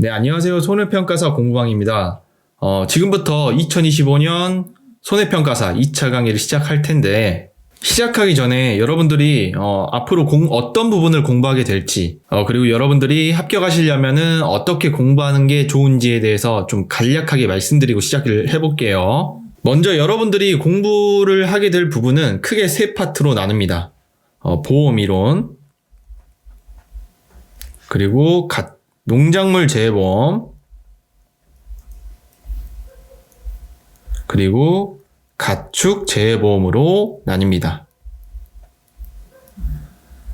네, 안녕하세요. 손해평가사 공부방입니다. 지금부터 2025년 손해평가사 2차 강의를 시작할 텐데, 시작하기 전에 여러분들이 앞으로 어떤 부분을 공부하게 될지, 그리고 여러분들이 합격하시려면은 어떻게 공부하는 게 좋은지에 대해서 좀 간략하게 말씀드리고 시작을 해볼게요. 먼저 여러분들이 공부를 하게 될 부분은 크게 세 파트로 나눕니다. 보험이론, 그리고 농작물 재해보험, 그리고 가축 재해보험으로 나뉩니다.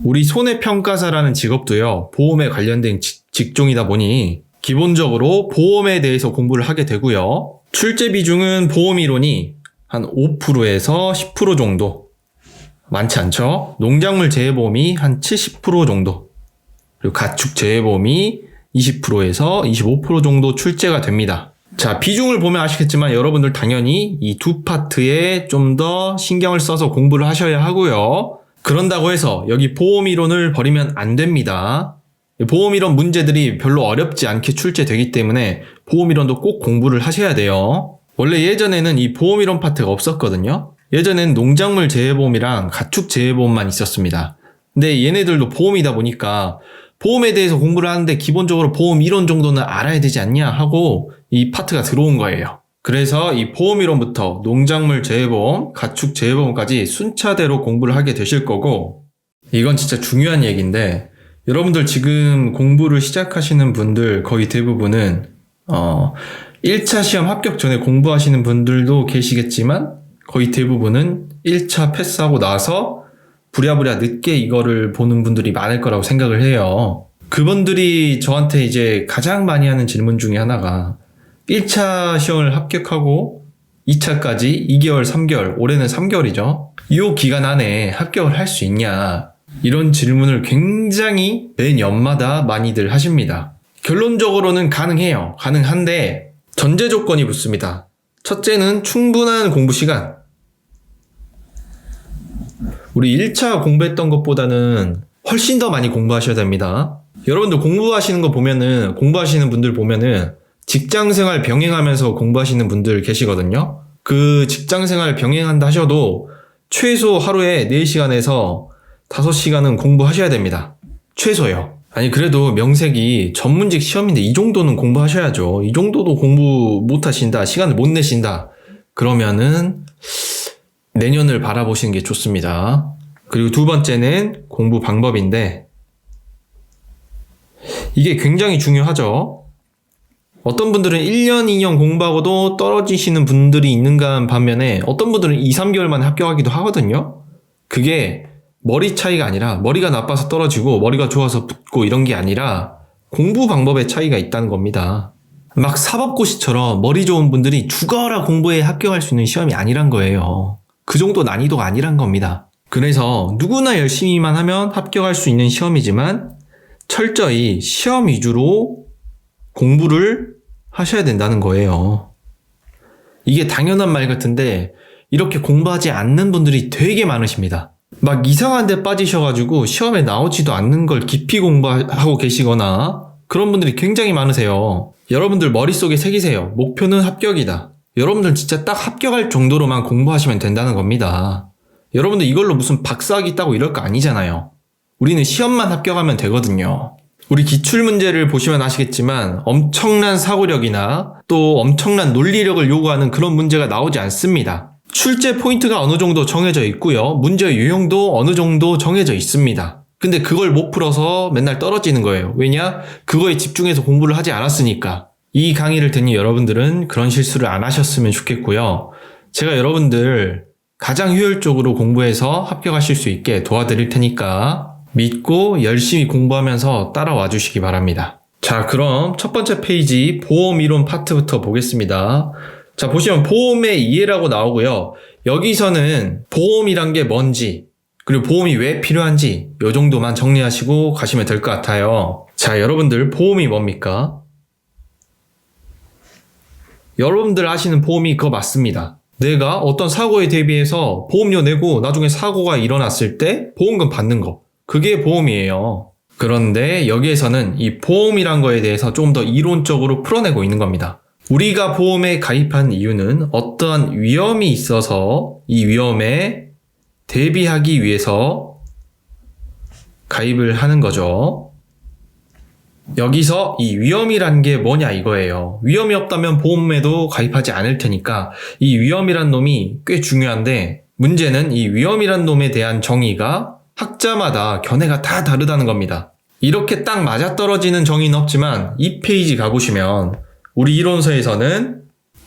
우리 손해평가사라는 직업도요, 보험에 관련된 직종이다 보니 기본적으로 보험에 대해서 공부를 하게 되고요. 출제 비중은 보험이론이 한 5%에서 10% 정도, 많지 않죠? 농작물 재해보험이 한 70% 정도, 그리고 가축 재해보험이 20%에서 25% 정도 출제가 됩니다. 자, 비중을 보면 아시겠지만 여러분들 당연히 이 두 파트에 좀 더 신경을 써서 공부를 하셔야 하고요. 그런다고 해서 여기 보험이론을 버리면 안 됩니다. 보험이론 문제들이 별로 어렵지 않게 출제되기 때문에 보험이론도 꼭 공부를 하셔야 돼요. 원래 예전에는 이 보험이론 파트가 없었거든요. 예전에는 농작물 재해보험이랑 가축 재해보험만 있었습니다. 근데 얘네들도 보험이다 보니까 보험에 대해서 공부를 하는데 기본적으로 보험 이론 정도는 알아야 되지 않냐 하고 이 파트가 들어온 거예요. 그래서 이 보험 이론부터 농작물 재해보험, 가축 재해보험까지 순차대로 공부를 하게 되실 거고, 이건 진짜 중요한 얘기인데, 여러분들 지금 공부를 시작하시는 분들 거의 대부분은 1차 시험 합격 전에 공부하시는 분들도 계시겠지만 거의 대부분은 1차 패스하고 나서 부랴부랴 늦게 이거를 보는 분들이 많을 거라고 생각을 해요. 그분들이 저한테 이제 가장 많이 하는 질문 중에 하나가 1차 시험을 합격하고 2차까지 2개월, 3개월, 올해는 3개월이죠. 이 기간 안에 합격을 할 수 있냐? 이런 질문을 굉장히 매 년마다 많이들 하십니다. 결론적으로는 가능해요. 가능한데 전제 조건이 붙습니다. 첫째는 충분한 공부 시간. 우리 1차 공부했던 것보다는 훨씬 더 많이 공부하셔야 됩니다. 여러분들 공부하시는 분들 보면은 직장생활 병행하면서 공부하시는 분들 계시거든요. 그 직장생활 병행한다 하셔도 최소 하루에 4시간에서 5시간은 공부하셔야 됩니다. 최소요. 아니 그래도 명색이 전문직 시험인데 이 정도는 공부하셔야죠. 이 정도도 공부 못하신다, 시간을 못 내신다, 그러면은 내년을 바라보시는 게 좋습니다. 그리고 두 번째는 공부 방법인데, 이게 굉장히 중요하죠. 어떤 분들은 1년, 2년 공부하고도 떨어지시는 분들이 있는가 반면에 어떤 분들은 2, 3개월 만에 합격하기도 하거든요. 그게 머리 차이가 아니라 머리가 나빠서 떨어지고 머리가 좋아서 붙고 이런 게 아니라 공부 방법의 차이가 있다는 겁니다. 막 사법고시처럼 머리 좋은 분들이 죽어라 공부에 합격할 수 있는 시험이 아니란 거예요. 그 정도 난이도가 아니란 겁니다. 그래서 누구나 열심히만 하면 합격할 수 있는 시험이지만 철저히 시험 위주로 공부를 하셔야 된다는 거예요. 이게 당연한 말 같은데 이렇게 공부하지 않는 분들이 되게 많으십니다. 막 이상한 데 빠지셔가지고 시험에 나오지도 않는 걸 깊이 공부하고 계시거나 그런 분들이 굉장히 많으세요. 여러분들 머릿속에 새기세요. 목표는 합격이다. 여러분들 진짜 딱 합격할 정도로만 공부하시면 된다는 겁니다. 여러분들 이걸로 무슨 박사학위 따고 이럴 거 아니잖아요. 우리는 시험만 합격하면 되거든요. 우리 기출문제를 보시면 아시겠지만 엄청난 사고력이나 또 엄청난 논리력을 요구하는 그런 문제가 나오지 않습니다. 출제 포인트가 어느 정도 정해져 있고요. 문제 유형도 어느 정도 정해져 있습니다. 근데 그걸 못 풀어서 맨날 떨어지는 거예요. 왜냐? 그거에 집중해서 공부를 하지 않았으니까. 이 강의를 듣는 여러분들은 그런 실수를 안 하셨으면 좋겠고요. 제가 여러분들 가장 효율적으로 공부해서 합격하실 수 있게 도와드릴 테니까 믿고 열심히 공부하면서 따라와 주시기 바랍니다. 자, 그럼 첫 번째 페이지 보험 이론 파트부터 보겠습니다. 자, 보시면 보험의 이해라고 나오고요. 여기서는 보험이란 게 뭔지, 그리고 보험이 왜 필요한지 요 정도만 정리하시고 가시면 될 것 같아요. 자, 여러분들 보험이 뭡니까? 여러분들 아시는 보험이 그거 맞습니다. 내가 어떤 사고에 대비해서 보험료 내고 나중에 사고가 일어났을 때 보험금 받는 거, 그게 보험이에요. 그런데 여기에서는 이 보험이란 거에 대해서 조금 더 이론적으로 풀어내고 있는 겁니다. 우리가 보험에 가입한 이유는 어떠한 위험이 있어서 이 위험에 대비하기 위해서 가입을 하는 거죠. 여기서 이 위험이란 게 뭐냐 이거예요. 위험이 없다면 보험에도 가입하지 않을 테니까 이 위험이란 놈이 꽤 중요한데, 문제는 이 위험이란 놈에 대한 정의가 학자마다 견해가 다 다르다는 겁니다. 이렇게 딱 맞아떨어지는 정의는 없지만 이 페이지 가보시면 우리 이론서에서는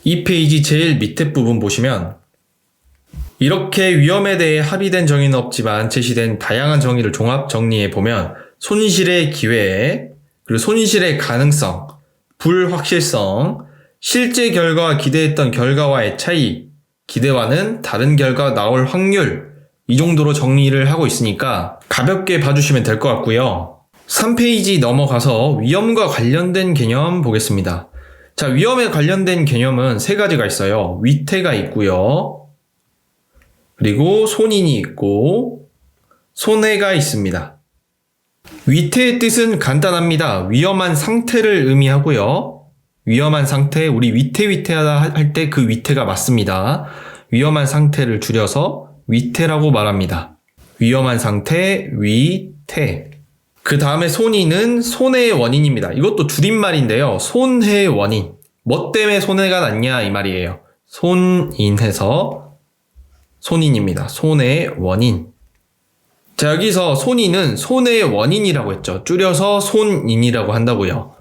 이 페이지 제일 밑에 부분 보시면 이렇게 위험에 대해 합의된 정의는 없지만 제시된 다양한 정의를 종합 정리해 보면 손실의 기회, 그리고 손실의 가능성, 불확실성, 실제 결과와 기대했던 결과와의 차이, 기대와는 다른 결과가 나올 확률, 이 정도로 정리를 하고 있으니까 가볍게 봐주시면 될 것 같고요. 3페이지 넘어가서 위험과 관련된 개념 보겠습니다. 자, 위험에 관련된 개념은 세 가지가 있어요. 위태가 있고요. 그리고 손인이 있고 손해가 있습니다. 위태의 뜻은 간단합니다. 위험한 상태를 의미하고요. 위험한 상태, 우리 위태하다 할 때 그 위태가 맞습니다. 위험한 상태를 줄여서 위태라고 말합니다. 위험한 상태, 위태. 그 다음에 손인은 손해의 원인입니다. 이것도 줄임말인데요. 손해의 원인. 뭐 때문에 손해가 났냐 이 말이에요. 손인해서 손인입니다. 손해의 원인. 자, 여기서 손인은 손해의 원인이라고 했죠. 줄여서 손인이라고 한다고요.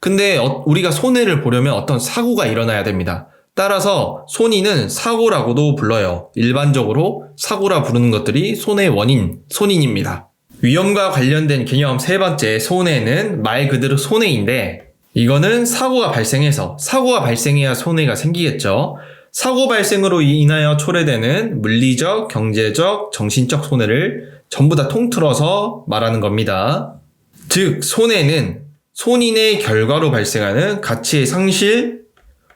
근데 우리가 손해를 보려면 어떤 사고가 일어나야 됩니다. 따라서 손인은 사고라고도 불러요. 일반적으로 사고라 부르는 것들이 손해의 원인, 손인입니다. 위험과 관련된 개념 세 번째, 손해는 말 그대로 손해인데, 이거는 사고가 발생해야 손해가 생기겠죠. 사고 발생으로 인하여 초래되는 물리적, 경제적, 정신적 손해를 전부 다 통틀어서 말하는 겁니다. 즉, 손해는 손인의 결과로 발생하는 가치의 상실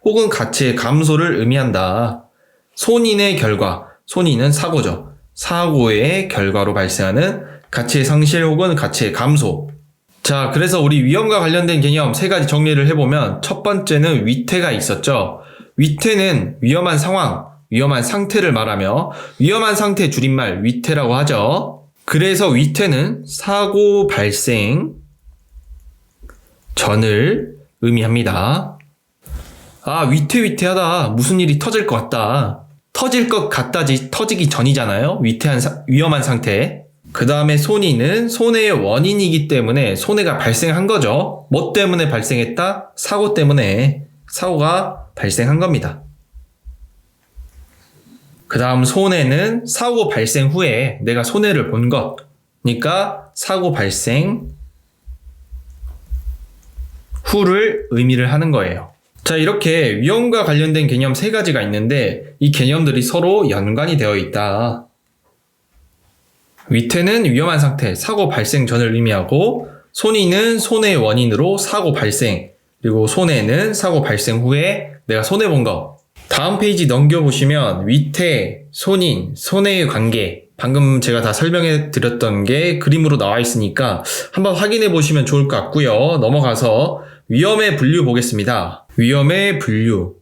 혹은 가치의 감소를 의미한다. 손인의 결과, 손인은 사고죠. 사고의 결과로 발생하는 가치의 상실 혹은 가치의 감소. 자, 그래서 우리 위험과 관련된 개념 세 가지 정리를 해보면 첫 번째는 위태가 있었죠. 위태는 위험한 상황, 위험한 상태를 말하며 위험한 상태 줄임말 위태라고 하죠. 그래서 위태는 사고 발생 전을 의미합니다. 아, 위태하다. 무슨 일이 터질 것 같다. 터질 것 같다지 터지기 전이잖아요. 위험한 상태. 그 다음에 손인은 손해의 원인이기 때문에 손해가 발생한 거죠. 뭐 때문에 발생했다? 사고 때문에 사고가 발생한 겁니다. 그 다음 손해는 사고 발생 후에 내가 손해를 본 것. 그러니까 사고 발생 후를 의미를 하는 거예요. 자, 이렇게 위험과 관련된 개념 세 가지가 있는데 이 개념들이 서로 연관이 되어 있다. 위태는 위험한 상태, 사고 발생 전을 의미하고 손인은 손해의 원인으로 사고 발생, 그리고 손해는 사고 발생 후에 내가 손해본 거. 다음 페이지 넘겨보시면 위태, 손인, 손해의 관계, 방금 제가 다 설명해 드렸던 게 그림으로 나와 있으니까 한번 확인해 보시면 좋을 것 같고요. 넘어가서 위험의 분류 보겠습니다. 위험의 분류.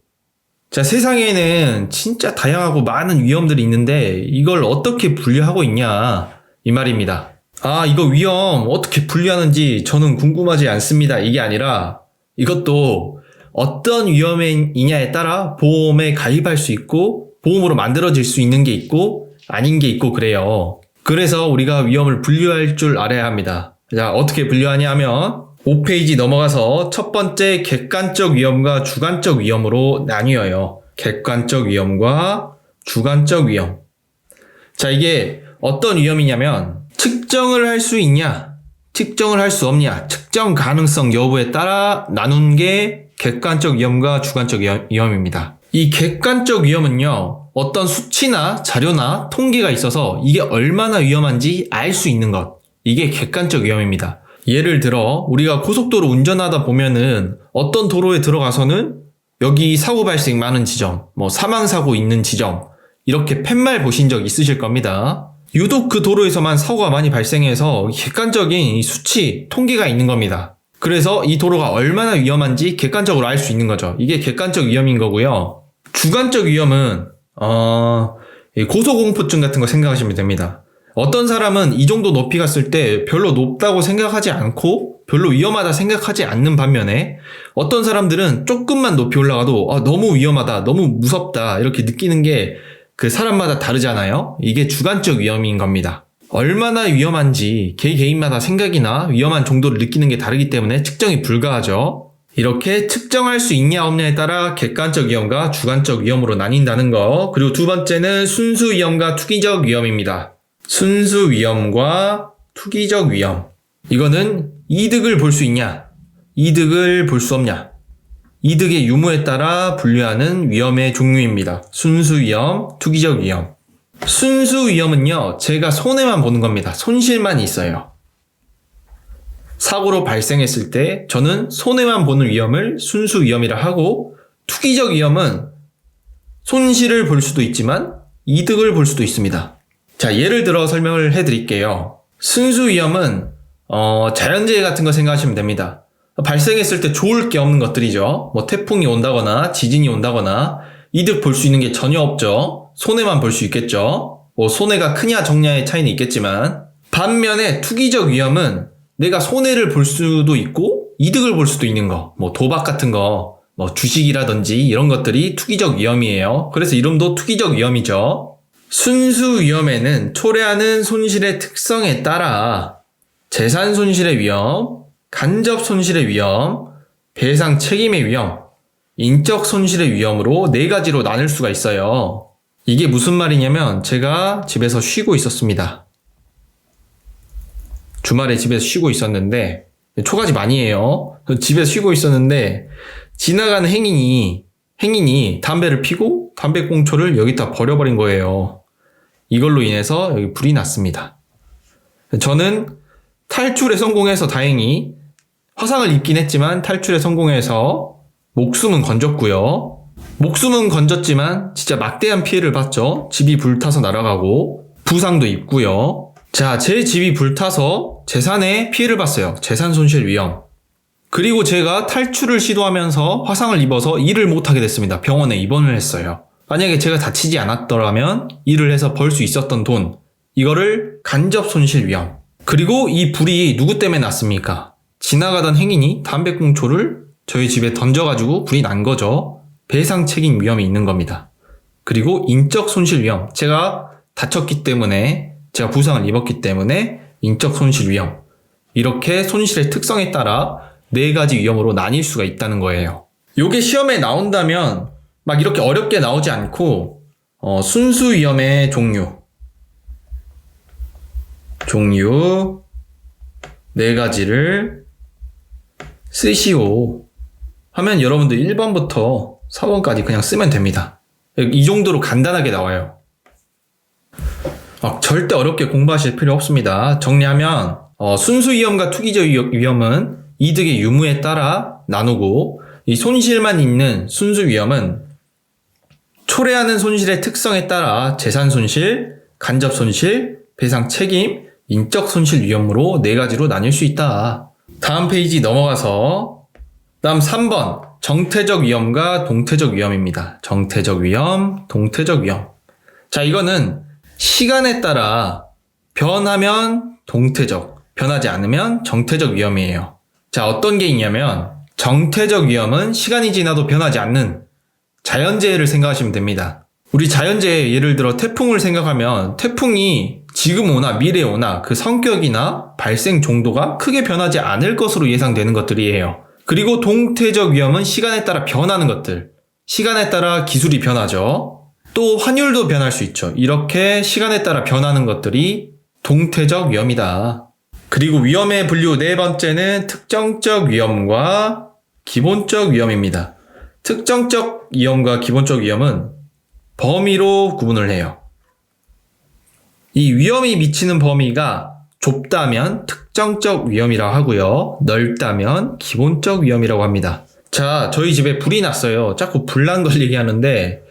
자, 세상에는 진짜 다양하고 많은 위험들이 있는데 이걸 어떻게 분류하고 있냐 이 말입니다. 아, 이거 위험 어떻게 분류하는지 저는 궁금하지 않습니다. 이게 아니라 이것도 어떤 위험이냐에 따라 보험에 가입할 수 있고 보험으로 만들어질 수 있는 게 있고 아닌 게 있고 그래요. 그래서 우리가 위험을 분류할 줄 알아야 합니다. 자, 어떻게 분류하냐 하면 5페이지 넘어가서 첫 번째 객관적 위험과 주관적 위험으로 나뉘어요. 객관적 위험과 주관적 위험. 자, 이게 어떤 위험이냐면 측정을 할 수 있냐, 측정을 할 수 없냐, 측정 가능성 여부에 따라 나눈 게 객관적 위험과 주관적 위험입니다. 이 객관적 위험은요, 어떤 수치나 자료나 통계가 있어서 이게 얼마나 위험한지 알 수 있는 것. 이게 객관적 위험입니다. 예를 들어 우리가 고속도로 운전하다 보면은 어떤 도로에 들어가서는 여기 사고 발생 많은 지점, 사망사고 있는 지점, 이렇게 팻말 보신 적 있으실 겁니다. 유독 그 도로에서만 사고가 많이 발생해서 객관적인 이 수치, 통계가 있는 겁니다. 그래서 이 도로가 얼마나 위험한지 객관적으로 알 수 있는 거죠. 이게 객관적 위험인 거고요. 주관적 위험은 고소공포증 같은 거 생각하시면 됩니다. 어떤 사람은 이 정도 높이 갔을 때 별로 높다고 생각하지 않고 별로 위험하다 생각하지 않는 반면에 어떤 사람들은 조금만 높이 올라가도 너무 위험하다, 너무 무섭다 이렇게 느끼는 게 그 사람마다 다르잖아요. 이게 주관적 위험인 겁니다. 얼마나 위험한지 개인마다 생각이나 위험한 정도를 느끼는 게 다르기 때문에 측정이 불가하죠. 이렇게 측정할 수 있냐 없냐에 따라 객관적 위험과 주관적 위험으로 나뉜다는 거. 그리고 두 번째는 순수 위험과 투기적 위험입니다. 순수 위험과 투기적 위험. 이거는 이득을 볼 수 있냐, 이득을 볼 수 없냐. 이득의 유무에 따라 분류하는 위험의 종류입니다. 순수 위험, 투기적 위험. 순수 위험은요, 제가 손해만 보는 겁니다. 손실만 있어요. 사고로 발생했을 때 저는 손해만 보는 위험을 순수 위험이라 하고, 투기적 위험은 손실을 볼 수도 있지만 이득을 볼 수도 있습니다. 자, 예를 들어 설명을 해드릴게요. 순수 위험은 자연재해 같은 거 생각하시면 됩니다. 발생했을 때 좋을 게 없는 것들이죠. 뭐 태풍이 온다거나 지진이 온다거나 이득 볼 수 있는 게 전혀 없죠. 손해만 볼 수 있겠죠. 뭐 손해가 크냐 적냐의 차이는 있겠지만, 반면에 투기적 위험은 내가 손해를 볼 수도 있고 이득을 볼 수도 있는 거, 뭐 도박 같은 거, 뭐 주식이라든지 이런 것들이 투기적 위험이에요. 그래서 이름도 투기적 위험이죠. 순수 위험에는 초래하는 손실의 특성에 따라 재산 손실의 위험, 간접 손실의 위험, 배상 책임의 위험, 인적 손실의 위험으로 네 가지로 나눌 수가 있어요. 이게 무슨 말이냐면 제가 집에서 쉬고 있었습니다. 주말에 집에서 쉬고 있었는데, 초가집 아니에요. 집에서 쉬고 있었는데 지나가는 행인이 담배를 피고 담배꽁초를 여기다 버려버린 거예요. 이걸로 인해서 여기 불이 났습니다. 저는 탈출에 성공해서 다행히, 화상을 입긴 했지만 탈출에 성공해서 목숨은 건졌고요. 목숨은 건졌지만 진짜 막대한 피해를 봤죠. 집이 불타서 날아가고 부상도 입고요. 자, 제 집이 불타서 재산에 피해를 봤어요. 재산 손실 위험. 그리고 제가 탈출을 시도하면서 화상을 입어서 일을 못하게 됐습니다. 병원에 입원을 했어요. 만약에 제가 다치지 않았더라면 일을 해서 벌 수 있었던 돈, 이거를 간접 손실 위험. 그리고 이 불이 누구 때문에 났습니까? 지나가던 행인이 담배꽁초를 저희 집에 던져가지고 불이 난 거죠. 배상 책임 위험이 있는 겁니다. 그리고 인적 손실 위험. 제가 다쳤기 때문에, 제가 부상을 입었기 때문에 인적 손실 위험. 이렇게 손실의 특성에 따라 네 가지 위험으로 나뉠 수가 있다는 거예요. 요게 시험에 나온다면 막 이렇게 어렵게 나오지 않고 순수 위험의 종류 네 가지를 쓰시오 하면 여러분들 1번부터 4번까지 그냥 쓰면 됩니다. 이 정도로 간단하게 나와요. 절대 어렵게 공부하실 필요 없습니다. 정리하면 순수 위험과 투기적 위험은 이득의 유무에 따라 나누고, 이 손실만 있는 순수 위험은 초래하는 손실의 특성에 따라 재산 손실, 간접 손실, 배상 책임, 인적 손실 위험으로 네 가지로 나뉠 수 있다. 다음 페이지 넘어가서 다음 3번 정태적 위험과 동태적 위험입니다. 정태적 위험, 동태적 위험. 자, 이거는 시간에 따라 변하면 동태적, 변하지 않으면 정태적 위험이에요. 자, 어떤 게 있냐면 정태적 위험은 시간이 지나도 변하지 않는 자연재해를 생각하시면 됩니다. 우리 자연재해, 예를 들어 태풍을 생각하면 태풍이 지금 오나 미래에 오나 그 성격이나 발생 정도가 크게 변하지 않을 것으로 예상되는 것들이에요. 그리고 동태적 위험은 시간에 따라 변하는 것들, 시간에 따라 기술이 변하죠. 또 환율도 변할 수 있죠. 이렇게 시간에 따라 변하는 것들이 동태적 위험이다. 그리고 위험의 분류 네 번째는 특정적 위험과 기본적 위험입니다. 특정적 위험과 기본적 위험은 범위로 구분을 해요. 이 위험이 미치는 범위가 좁다면 특정적 위험이라고 하고요. 넓다면 기본적 위험이라고 합니다. 자, 저희 집에 불이 났어요. 자꾸 불난 걸 얘기하는데,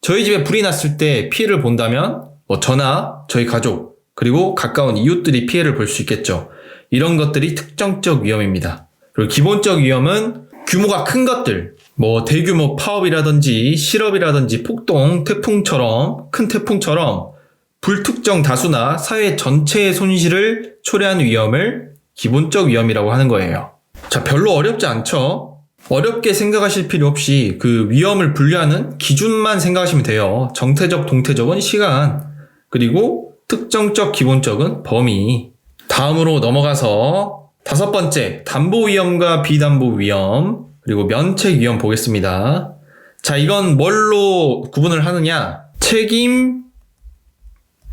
저희 집에 불이 났을 때 피해를 본다면 저나 저희 가족, 그리고 가까운 이웃들이 피해를 볼 수 있겠죠. 이런 것들이 특정적 위험입니다. 그리고 기본적 위험은 규모가 큰 것들, 뭐 대규모 파업이라든지 실업이라든지 폭동, 태풍처럼 큰 태풍처럼 불특정 다수나 사회 전체의 손실을 초래하는 위험을 기본적 위험이라고 하는 거예요. 자, 별로 어렵지 않죠? 어렵게 생각하실 필요 없이 그 위험을 분류하는 기준만 생각하시면 돼요. 정태적, 동태적은 시간, 그리고 특정적, 기본적은 범위. 다음으로 넘어가서 5번째, 담보 위험과 비담보 위험, 그리고 면책 위험 보겠습니다. 자, 이건 뭘로 구분을 하느냐? 책임,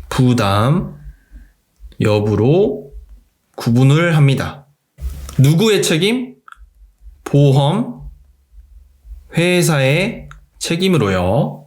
부담, 여부로 구분을 합니다. 누구의 책임? 보험, 회사의 책임으로요.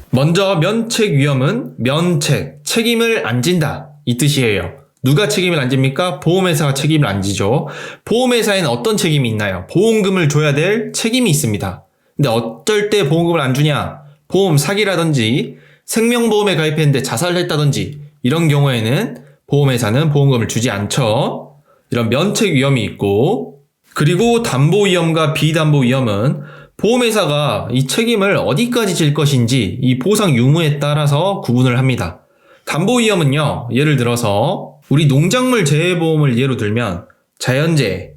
먼저 면책 위험은 면책, 책임을 안 진다 이 뜻이에요. 누가 책임을 안 집니까? 보험회사가 책임을 안 지죠. 보험회사에는 어떤 책임이 있나요? 보험금을 줘야 될 책임이 있습니다. 근데 어떨 때 보험금을 안 주냐? 보험 사기라든지 생명보험에 가입했는데 자살을 했다든지 이런 경우에는 보험회사는 보험금을 주지 않죠. 이런 면책 위험이 있고, 그리고 담보 위험과 비담보 위험은 보험회사가 이 책임을 어디까지 질 것인지 이 보상 유무에 따라서 구분을 합니다. 담보 위험은요, 예를 들어서 우리 농작물 재해보험을 예로 들면 자연재해,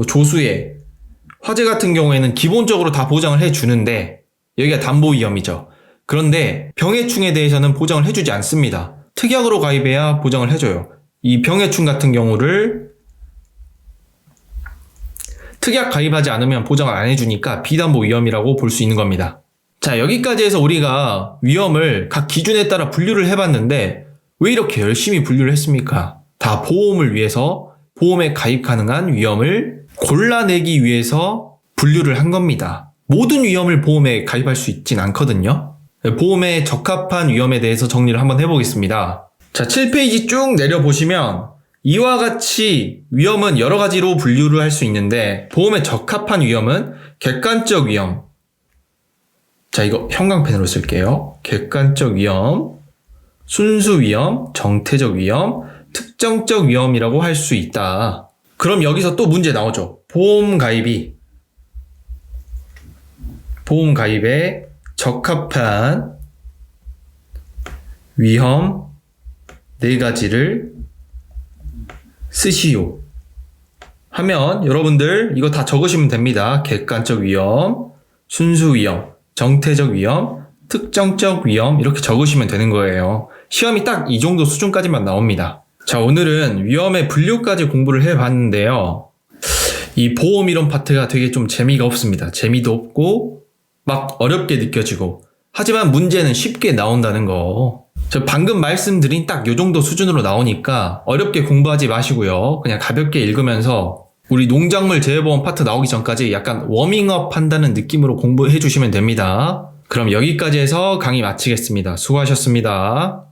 조수해, 화재 같은 경우에는 기본적으로 다 보장을 해주는데 여기가 담보 위험이죠. 그런데 병해충에 대해서는 보장을 해주지 않습니다. 특약으로 가입해야 보장을 해줘요. 이 병해충 같은 경우를 특약 가입하지 않으면 보장을 안 해주니까 비담보 위험이라고 볼 수 있는 겁니다. 자, 여기까지 해서 우리가 위험을 각 기준에 따라 분류를 해봤는데 왜 이렇게 열심히 분류를 했습니까? 다 보험을 위해서 보험에 가입 가능한 위험을 골라내기 위해서 분류를 한 겁니다. 모든 위험을 보험에 가입할 수 있진 않거든요. 보험에 적합한 위험에 대해서 정리를 한번 해보겠습니다. 자, 7페이지 쭉 내려보시면 이와 같이 위험은 여러 가지로 분류를 할 수 있는데 보험에 적합한 위험은 객관적 위험. 자, 이거 형광펜으로 쓸게요. 객관적 위험, 순수 위험, 정태적 위험, 특정적 위험이라고 할 수 있다. 그럼 여기서 또 문제 나오죠. 보험 가입에 적합한 위험 4가지를 쓰시오 하면 여러분들 이거 다 적으시면 됩니다. 객관적 위험, 순수 위험, 정태적 위험, 특정적 위험 이렇게 적으시면 되는 거예요. 시험이 딱 이 정도 수준까지만 나옵니다. 자, 오늘은 위험의 분류까지 공부를 해봤는데요. 이 보험 이론 파트가 되게 좀 재미가 없습니다. 재미도 없고 막 어렵게 느껴지고, 하지만 문제는 쉽게 나온다는 거. 저 방금 말씀드린 딱 요 정도 수준으로 나오니까 어렵게 공부하지 마시고요. 그냥 가볍게 읽으면서 우리 농작물 재해보험 파트 나오기 전까지 약간 워밍업 한다는 느낌으로 공부해 주시면 됩니다. 그럼 여기까지 해서 강의 마치겠습니다. 수고하셨습니다.